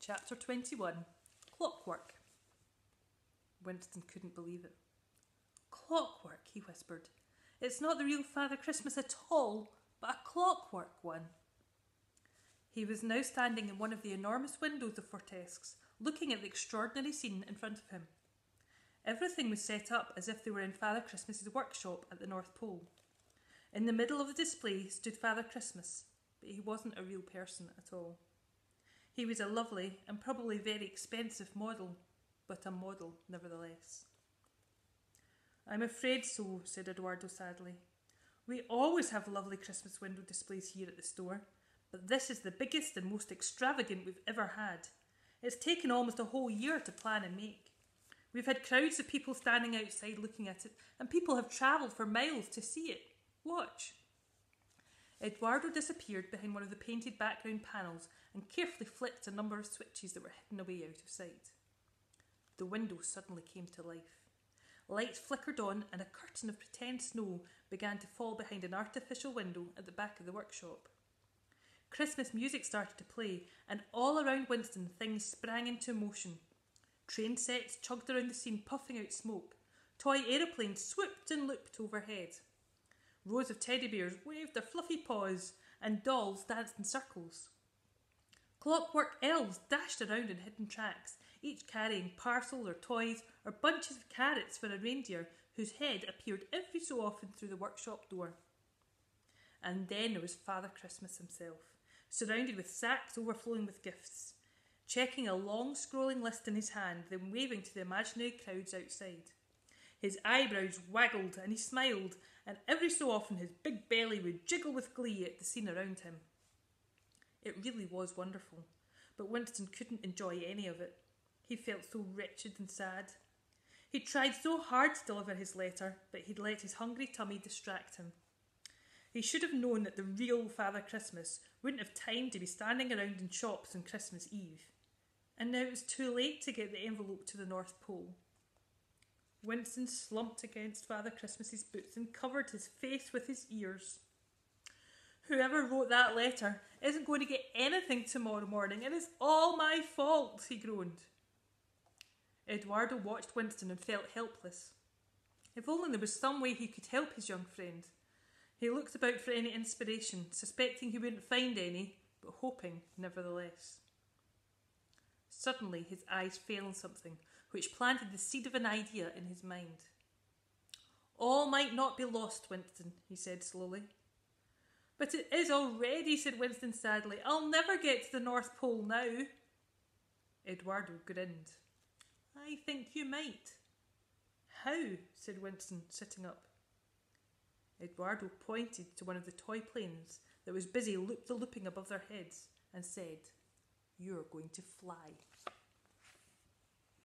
Chapter 21. Clockwork. Winston couldn't believe it. Clockwork, he whispered. It's not the real Father Christmas at all, but a clockwork one. He was now standing in one of the enormous windows of Fortesque's, looking at the extraordinary scene in front of him. Everything was set up as if they were in Father Christmas's workshop at the North Pole. In the middle of the display stood Father Christmas, but he wasn't a real person at all. He was a lovely and probably very expensive model, but a model nevertheless. I'm afraid so, said Eduardo sadly. We always have lovely Christmas window displays here at the store, but this is the biggest and most extravagant we've ever had. It's taken almost a whole year to plan and make. We've had crowds of people standing outside looking at it, and people have travelled for miles to see it. Watch. Eduardo disappeared behind one of the painted background panels and carefully flicked a number of switches that were hidden away out of sight. The window suddenly came to life. Lights flickered on and a curtain of pretend snow began to fall behind an artificial window at the back of the workshop. Christmas music started to play, and all around Winston things sprang into motion. Train sets chugged around the scene puffing out smoke. Toy aeroplanes swooped and looped overhead. Rows of teddy bears waved their fluffy paws, and dolls danced in circles. Clockwork elves dashed around in hidden tracks, each carrying parcels or toys or bunches of carrots for a reindeer whose head appeared every so often through the workshop door. And then there was Father Christmas himself, surrounded with sacks overflowing with gifts, checking a long scrolling list in his hand, then waving to the imaginary crowds outside. His eyebrows waggled and he smiled, and every so often his big belly would jiggle with glee at the scene around him. It really was wonderful, but Winston couldn't enjoy any of it. He felt so wretched and sad. He tried so hard to deliver his letter, but he'd let his hungry tummy distract him. He should have known that the real Father Christmas wouldn't have time to be standing around in shops on Christmas Eve. And now it was too late to get the envelope to the North Pole. Winston slumped against Father Christmas's boots and covered his face with his ears. Whoever wrote that letter isn't going to get anything tomorrow morning, and it's all my fault, he groaned. Eduardo watched Winston and felt helpless. If only there was some way he could help his young friend. He looked about for any inspiration, suspecting he wouldn't find any, but hoping nevertheless. Suddenly his eyes fell on something which planted the seed of an idea in his mind. All might not be lost, Winston, he said slowly. But it is already, said Winston sadly. I'll never get to the North Pole now. Eduardo grinned. I think you might. How? Said Winston, sitting up. Eduardo pointed to one of the toy planes that was busy looping above their heads and said, You're going to fly.